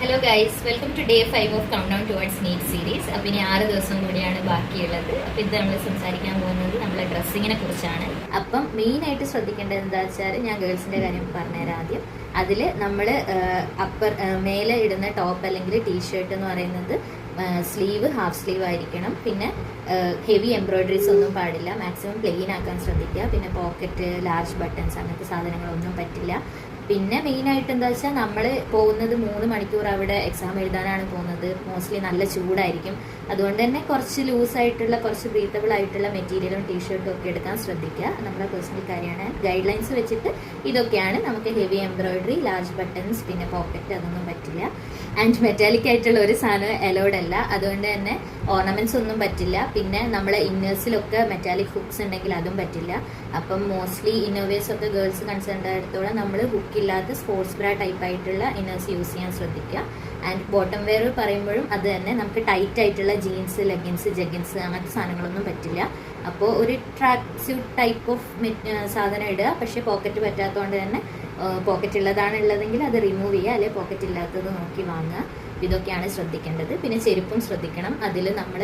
Hello guys, welcome to day 5 of count down towards NEET series. അപ്പം ഇനി 6 ദിവസം കൂടിയാണ് ബാക്കിയുള്ളത്. അപ്പം ഇത് നമ്മൾ സംസാരിക്കാൻ പോകുന്നത് നമ്മളെ ഡ്രസ്സിങ്ങിനെ കുറിച്ചാണ്. അപ്പം മെയിനായിട്ട് ശ്രദ്ധിക്കേണ്ടത് എന്താ വെച്ചാൽ, ഞാൻ ഗേൾസിൻ്റെ കാര്യം പറഞ്ഞുതരാം ആദ്യം. അതിൽ നമ്മൾ മേലെ ഇടുന്ന ടോപ്പ് അല്ലെങ്കിൽ ടീഷർട്ട് എന്ന് പറയുന്നത് സ്ലീവ് ഹാഫ് സ്ലീവ് ആയിരിക്കണം. പിന്നെ ഹെവി എംബ്രോയിഡറീസ് ഒന്നും പാടില്ല. മാക്സിമം പ്ലെയിൻ ആക്കാൻ ശ്രദ്ധിക്കുക. പിന്നെ പോക്കറ്റ്, ലാർജ് ബട്ടൺസ് അങ്ങനത്തെ സാധനങ്ങളൊന്നും പറ്റില്ല. പിന്നെ മെയിനായിട്ട് എന്താ വെച്ചാൽ, നമ്മൾ പോകുന്നത് 3 മണിക്കൂർ അവിടെ എക്സാം എഴുതാനാണ് പോകുന്നത്. മോസ്റ്റ്ലി നല്ല ചൂടായിരിക്കും. അതുകൊണ്ട് തന്നെ കുറച്ച് ലൂസായിട്ടുള്ള, കുറച്ച് ബ്രീത്തബിൾ ആയിട്ടുള്ള മെറ്റീരിയലും ടീഷർട്ടും ഒക്കെ എടുക്കാൻ ശ്രദ്ധിക്കുക. നമ്മുടെ പേഴ്സണൽ കാര്യമാണ്. ഗൈഡ് ലൈൻസ് വെച്ചിട്ട് ഇതൊക്കെയാണ്. നമുക്ക് ഹെവി എംബ്രോയിഡറി, ലാർജ് ബട്ടൺസ്, പിന്നെ പോക്കറ്റ് അതൊന്നും പറ്റില്ല. ആൻഡ് മെറ്റാലിക് ആയിട്ടുള്ള ഒരു സാധനം അലൗഡ് അല്ല. അതുകൊണ്ട് തന്നെ ഓർണമെന്റ്സ് ഒന്നും പറ്റില്ല. പിന്നെ നമ്മളെ ഇന്നേഴ്സിലൊക്കെ മെറ്റാലിക് ഹുക്സ് ഉണ്ടെങ്കിൽ അതും പറ്റില്ല. അപ്പം മോസ്റ്റ്ലി ഇന്നോവേഴ്സ് ഒക്കെ ഗേൾസ് കൺസേൺഡ് ആയിടത്തോളം നമ്മൾ ഹുക്കില്ലാത്ത സ്പോർട്സ് ബ്രാ ടൈപ്പ് ആയിട്ടുള്ള ഇന്നേഴ്സ് യൂസ് ചെയ്യാൻ ശ്രദ്ധിക്കുക. ആൻഡ് ബോട്ടം വെയർ പറയുമ്പോഴും അത് തന്നെ, നമുക്ക് ടൈറ്റ് ആയിട്ടുള്ള ജീൻസ്, ലെഗിൻസ്, ജഗിൻസ് അങ്ങനത്തെ സാധനങ്ങളൊന്നും പറ്റില്ല. അപ്പോൾ ഒരു ട്രാക്ക് സ്യൂട്ട് ടൈപ്പ് ഓഫ് സാധനം ഇടുക. പക്ഷേ പോക്കറ്റ് പറ്റാത്തതുകൊണ്ട് തന്നെ പോക്കറ്റ് ഉള്ളതാണുള്ളതെങ്കിൽ അത് റിമൂവ് ചെയ്യുക, അല്ലെങ്കിൽ പോക്കറ്റ് ഇല്ലാത്തത് നോക്കി വാങ്ങുക. ഇതൊക്കെയാണ് ശ്രദ്ധിക്കേണ്ടത്. പിന്നെ ചെരുപ്പും ശ്രദ്ധിക്കണം. അതിൽ നമ്മൾ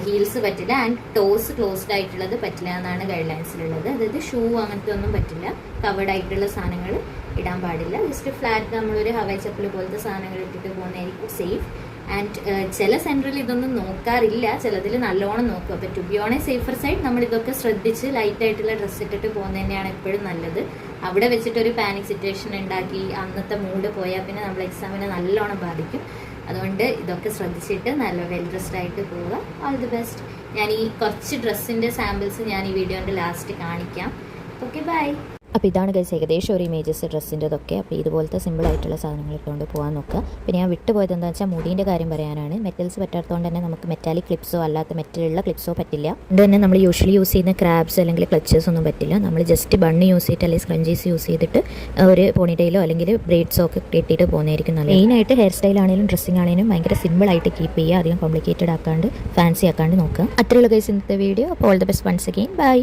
ഹീൽസ് പറ്റില്ല. ആൻഡ് ടോസ് ക്ലോസ്ഡ് ആയിട്ടുള്ളത് പറ്റില്ല എന്നാണ് ഗൈഡ് ലൈൻസിലുള്ളത്. അതായത് ഷൂ അങ്ങനത്തെ ഒന്നും പറ്റില്ല. കവേർഡ് ആയിട്ടുള്ള സാധനങ്ങൾ ഇടാൻ പാടില്ല. ജസ്റ്റ് ഫ്ലാറ്റ് നമ്മളൊരു ഹവായി ചപ്പൽ പോലത്തെ സാധനങ്ങൾ ഇട്ടിട്ട് പോകുന്നതായിരിക്കും സേഫ്. ആൻഡ് ചില സെൻറ്ററിൽ ഇതൊന്നും നോക്കാറില്ല, ചിലതിൽ നല്ലോണം നോക്കും. അപ്പോൾ to be on a safer side നമ്മൾ ഇതൊക്കെ ശ്രദ്ധിച്ച് ലൈറ്റ് ആയിട്ടുള്ള ഡ്രസ്സ് ഇട്ടിട്ട് പോകുന്നത് തന്നെയാണ് എപ്പോഴും നല്ലത്. അവിടെ വെച്ചിട്ടൊരു പാനിക് സിറ്റുവേഷൻ ഉണ്ടാക്കി അന്നത്തെ മൂഡ് പോയാൽ പിന്നെ നമ്മൾ എക്സാമിനെ നല്ലോണം ബാധിക്കും. അതുകൊണ്ട് ഇതൊക്കെ ശ്രദ്ധിച്ചിട്ട് നല്ല വെൽ ഡ്രസ്ഡ് ആയിട്ട് പോവുക. All the best. ഞാൻ ഈ കുറച്ച് ഡ്രസ്സിൻ്റെ സാമ്പിൾസ് ഞാൻ ഈ വീഡിയോൻ്റെ ലാസ്റ്റ് കാണിക്കാം. Okay, bye. അപ്പോൾ ഇതാണ് ഗൈസ് ഏകദേശം ഒരു ഇമേജസ് ഡ്രസ്സിൻ്റെതൊക്കെ. അപ്പോൾ ഇതുപോലത്തെ സിമ്പിളായിട്ടുള്ള സാധനങ്ങൾ ഇട്ടുകൊണ്ട് പോകാൻ നോക്കുക. പിന്നെ ഞാൻ വിട്ടുപോയത് എന്താ വെച്ചാൽ, മുടീൻ്റെ കാര്യം പറയാനാണ്. മെറ്റൽസ് പറ്റാത്തതുകൊണ്ട് തന്നെ നമുക്ക് മെറ്റാലിക് ക്ലിപ്സോ അല്ലാത്ത മെറ്റലുള്ള ക്ലിപ്സോ പറ്റില്ല. അതുകൊണ്ട് തന്നെ നമ്മൾ യൂഷ്വലി യൂസ് ചെയ്യുന്ന ക്രാബ്സ് അല്ലെങ്കിൽ ക്ലച്ചസ് ഒന്നും പറ്റില്ല. നമ്മൾ ജസ്റ്റ് ബണ്ണ് യൂസ് ചെയ്തിട്ട് അല്ലെങ്കിൽ സ്ക്രഞ്ചീസ് യൂസ് ചെയ്തിട്ട് ഒരു പോണിറ്റെയിലോ അല്ലെങ്കിൽ ബ്രേഡ്സോ ഒക്കെ കെട്ടിയിട്ട് പോകുന്നതായിരിക്കും നല്ലത്. മെയിനായിട്ട് ഹെയർ സ്റ്റൈൽ ആണെങ്കിലും ഡ്രസ്സിംഗ് ആണെങ്കിലും ഭയങ്കര സിമ്പിളായിട്ട് കീപ്പ് ചെയ്യുക. അധികം കോംപ്ലിക്കേറ്റഡ് ആക്കാണ്ട് ഫാൻസി ആക്കാണ്ട് നോക്കുക. അത്രയുള്ള ഗൈസ് ഇന്നത്തെ വീഡിയോ. അപ്പോൾ all the best once again. By.